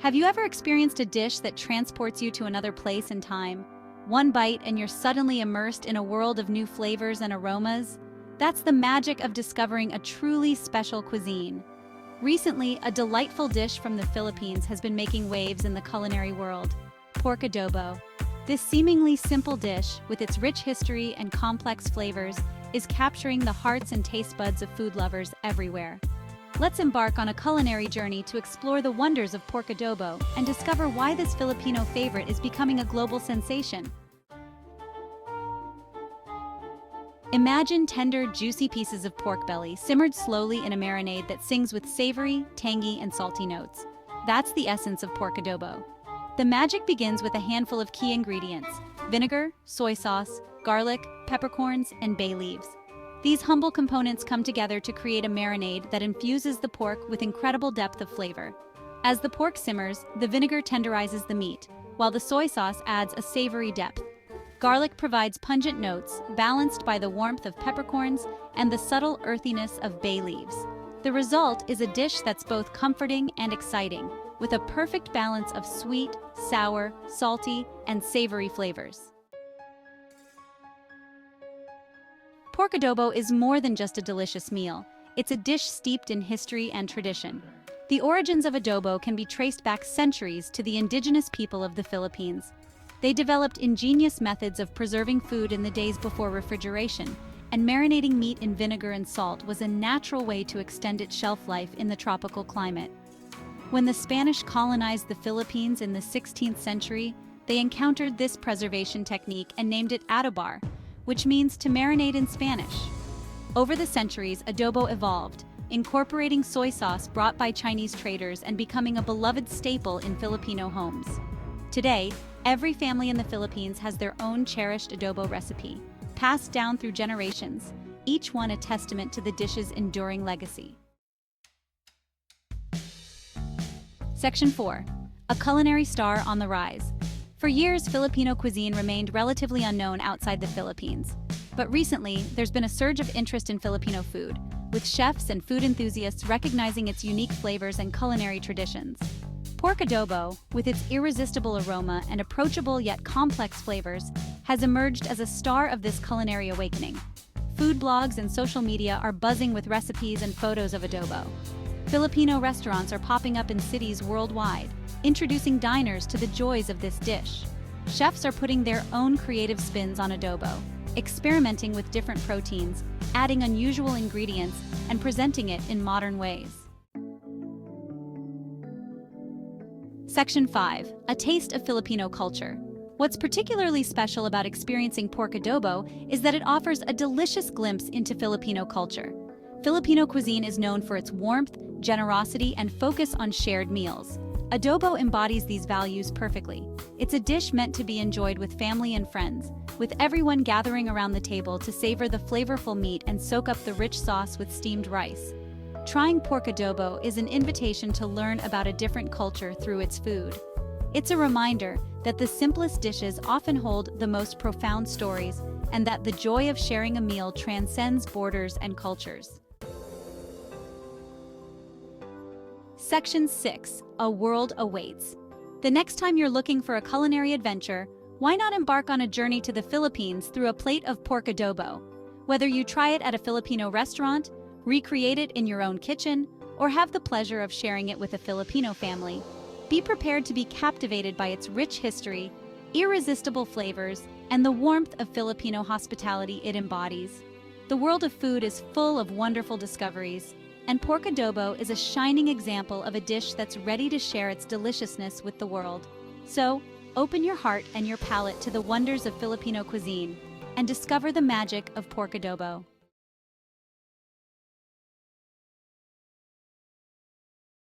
Have you ever experienced a dish that transports you to another place and time? One bite and you're suddenly immersed in a world of new flavors and aromas? That's the magic of discovering a truly special cuisine. Recently, a delightful dish from the Philippines has been making waves in the culinary world: pork adobo. This seemingly simple dish, with its rich history and complex flavors, is capturing the hearts and taste buds of food lovers everywhere. Let's embark on a culinary journey to explore the wonders of pork adobo and discover why this Filipino favorite is becoming a global sensation. Imagine tender, juicy pieces of pork belly simmered slowly in a marinade that sings with savory, tangy, and salty notes. That's the essence of pork adobo. The magic begins with a handful of key ingredients: vinegar, soy sauce, garlic, peppercorns, and bay leaves. These humble components come together to create a marinade that infuses the pork with incredible depth of flavor. As the pork simmers, the vinegar tenderizes the meat, while the soy sauce adds a savory depth. Garlic provides pungent notes, balanced by the warmth of peppercorns and the subtle earthiness of bay leaves. The result is a dish that's both comforting and exciting, with a perfect balance of sweet, sour, salty, and savory flavors. Pork adobo is more than just a delicious meal. It's a dish steeped in history and tradition. The origins of adobo can be traced back centuries to the indigenous people of the Philippines. They developed ingenious methods of preserving food in the days before refrigeration, and marinating meat in vinegar and salt was a natural way to extend its shelf life in the tropical climate. When the Spanish colonized the Philippines in the 16th century, they encountered this preservation technique and named it adobar, which means to marinate in Spanish. Over the centuries, adobo evolved, incorporating soy sauce brought by Chinese traders and becoming a beloved staple in Filipino homes. Today, every family in the Philippines has their own cherished adobo recipe, passed down through generations, each one a testament to the dish's enduring legacy. Section 4. A culinary star on the rise. For years, Filipino cuisine remained relatively unknown outside the Philippines. But recently, there's been a surge of interest in Filipino food, with chefs and food enthusiasts recognizing its unique flavors and culinary traditions. Pork adobo, with its irresistible aroma and approachable yet complex flavors, has emerged as a star of this culinary awakening. Food blogs and social media are buzzing with recipes and photos of adobo. Filipino restaurants are popping up in cities worldwide, introducing diners to the joys of this dish. Chefs are putting their own creative spins on adobo, experimenting with different proteins, adding unusual ingredients, and presenting it in modern ways. Section 5. A taste of Filipino culture. What's particularly special about experiencing pork adobo is that it offers a delicious glimpse into Filipino culture. Filipino cuisine is known for its warmth, generosity, and focus on shared meals. Adobo embodies these values perfectly. It's a dish meant to be enjoyed with family and friends, with everyone gathering around the table to savor the flavorful meat and soak up the rich sauce with steamed rice. Trying pork adobo is an invitation to learn about a different culture through its food. It's a reminder that the simplest dishes often hold the most profound stories, and that the joy of sharing a meal transcends borders and cultures. Section 6. A world awaits. The next time you're looking for a culinary adventure, why not embark on a journey to the Philippines through a plate of pork adobo? Whether you try it at a Filipino restaurant, recreate it in your own kitchen, or have the pleasure of sharing it with a Filipino family, be prepared to be captivated by its rich history, irresistible flavors, and the warmth of Filipino hospitality it embodies. The world of food is full of wonderful discoveries, and pork adobo is a shining example of a dish that's ready to share its deliciousness with the world. So, open your heart and your palate to the wonders of Filipino cuisine and discover the magic of pork adobo.